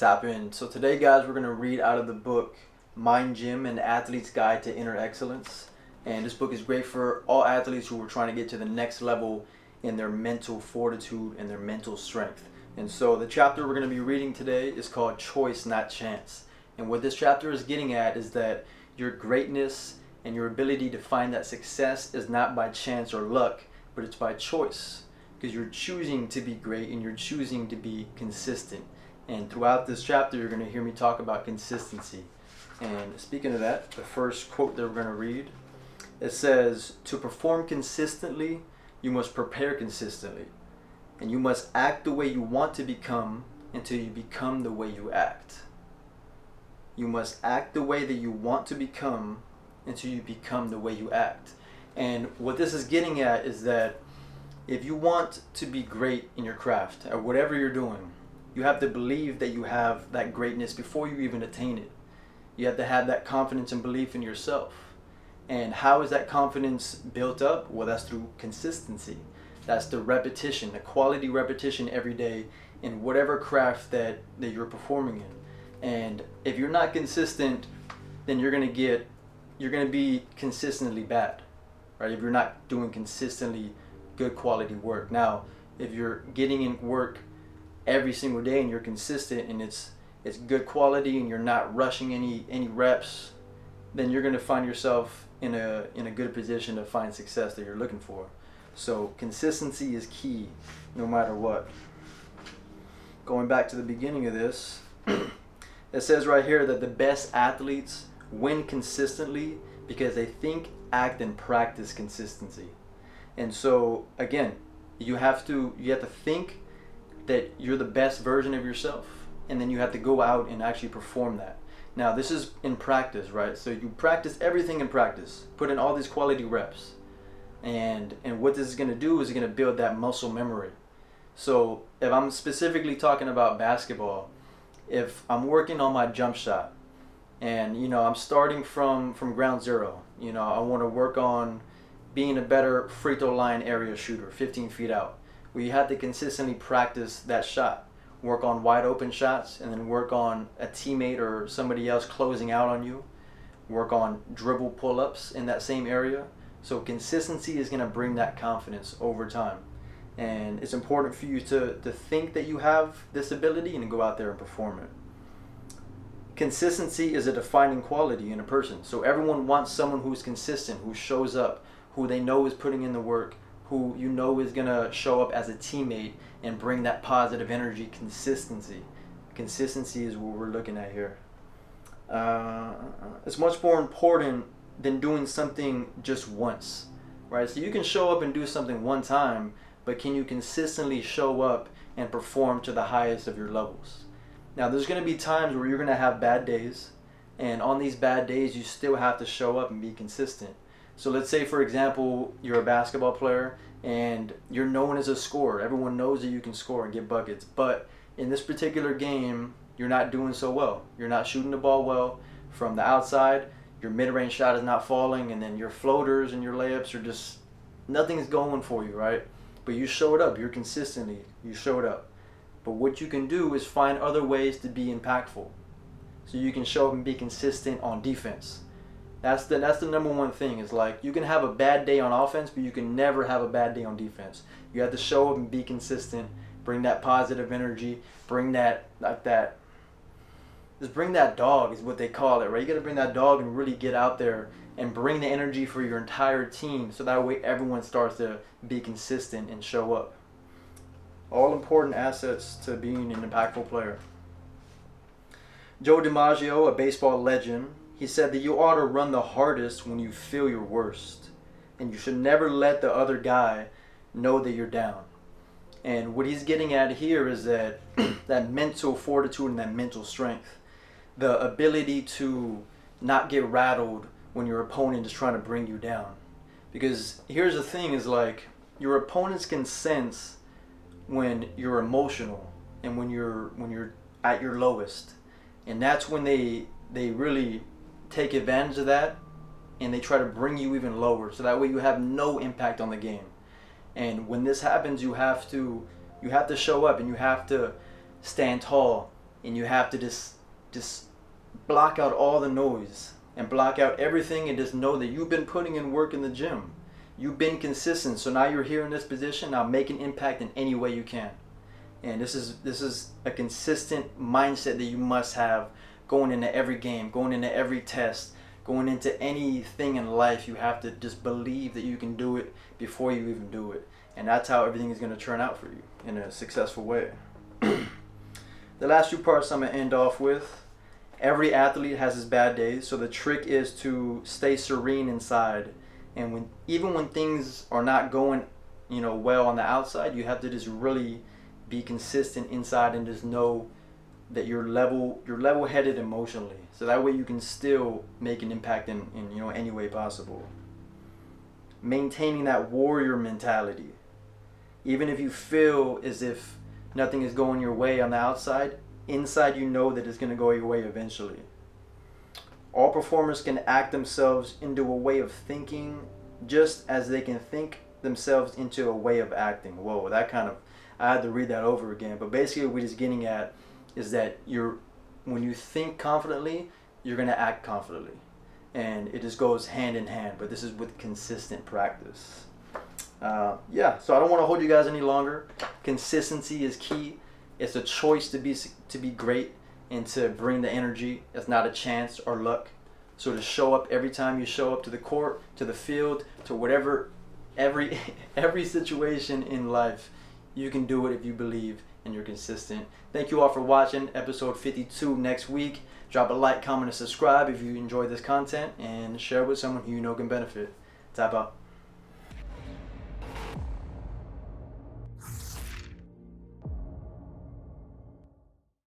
tap in. So today, guys, we're going to read out of the book Mind Gym, An Athlete's Guide to Inner Excellence. And this book is great for all athletes who are trying to get to the next level in their mental fortitude and their mental strength. And so the chapter we're going to be reading today is called Choice, Not Chance. And what this chapter is getting at is that your greatness and your ability to find that success is not by chance or luck, but it's by choice. Because you're choosing to be great and you're choosing to be consistent. And throughout this chapter, you're going to hear me talk about consistency. And speaking of that, the first quote that we're going to read, it says, "To perform consistently, you must prepare consistently. And you must act the way you want to become until you become the way you act." You must act the way that you want to become until you become the way you act. And what this is getting at is that if you want to be great in your craft or whatever you're doing, you have to believe that you have that greatness before you even attain it. You have to have that confidence and belief in yourself. And how is that confidence built up? Well, that's through consistency. That's the repetition, the quality repetition every day in whatever craft that you're performing in. And if you're not consistent, then you're going to be consistently bad, right? If you're not doing consistently good quality work. Now, if you're getting in work every single day and you're consistent and it's good quality and you're not rushing any reps, then you're going to find yourself in a good position to find success that you're looking for. So consistency is key no matter what. Going back to the beginning of this, it says right here that the best athletes win consistently because they think, act, and practice consistency. And so again, you have to think that you're the best version of yourself, and then you have to go out and actually perform that. Now this is in practice, right? So you practice everything in practice, put in all these quality reps, and what this is going to do is going to build that muscle memory. So if I'm specifically talking about basketball, if I'm working on my jump shot and I'm starting from ground zero, I want to work on being a better free throw line area shooter 15 feet out. We have to consistently practice that shot, work on wide open shots, and then work on a teammate or somebody else closing out on you, work on dribble pull-ups in that same area. So consistency is going to bring that confidence over time. And it's important for you to think that you have this ability and to go out there and perform it. Consistency is a defining quality in a person. So everyone wants someone who's consistent, who shows up, who they know is putting in the work, who is going to show up as a teammate and bring that positive energy. Consistency is what we're looking at here. It's much more important than doing something just once, right? So you can show up and do something one time, but can you consistently show up and perform to the highest of your levels? Now, there's going to be times where you're going to have bad days, and on these bad days, you still have to show up and be consistent. So let's say, for example, you're a basketball player and you're known as a scorer. Everyone knows that you can score and get buckets, but in this particular game, you're not doing so well. You're not shooting the ball well from the outside. Your mid-range shot is not falling, and then your floaters and your layups are just, nothing's going for you, right? But you showed up. You showed up. But what you can do is find other ways to be impactful. So you can show up and be consistent on defense. That's the number one thing. Is like, you can have a bad day on offense, but you can never have a bad day on defense. You have to show up and be consistent. Bring that positive energy. Bring that just bring that dog is what they call it, right? You got to bring that dog and really get out there and bring the energy for your entire team, so that way everyone starts to be consistent and show up. All important assets to being an impactful player. Joe DiMaggio, a baseball legend, he said that you ought to run the hardest when you feel your worst, and you should never let the other guy know that you're down. And what he's getting at here is that that mental fortitude and that mental strength, the ability to not get rattled when your opponent is trying to bring you down. Because here's the thing, is like, your opponents can sense when you're emotional and when you're at your lowest, and that's when they really take advantage of that, and they try to bring you even lower, so that way you have no impact on the game. And when this happens, you have to show up and you have to stand tall and you have to just block out all the noise and block out everything, and just know that you've been putting in work in the gym. You've been consistent, so now you're here in this position. Now make an impact in any way you can. And this is a consistent mindset that you must have going into every game, going into every test, going into anything in life. You have to just believe that you can do it before you even do it. And that's how everything is going to turn out for you in a successful way. The last two parts I'm going to end off with. Every athlete has his bad days, so the trick is to stay serene inside. And even when things are not going, well on the outside, you have to just really be consistent inside and just know that you're level-headed emotionally. So that way you can still make an impact in any way possible. Maintaining that warrior mentality. Even if you feel as if nothing is going your way on the outside, inside you know that it's going to go your way eventually. All performers can act themselves into a way of thinking just as they can think themselves into a way of acting. Whoa, I had to read that over again. But basically what he's getting at is that when you think confidently, you're going to act confidently. And it just goes hand in hand, but this is with consistent practice. So I don't want to hold you guys any longer. Consistency is key. It's a choice to be great and to bring the energy. It's not a chance or luck. So to show up every time you show up to the court, to the field, to whatever, every situation in life, you can do it if you believe and you're consistent. Thank you all for watching episode 52 next week. Drop a like, comment, and subscribe if you enjoy this content, and share with someone who you know can benefit. Tap out.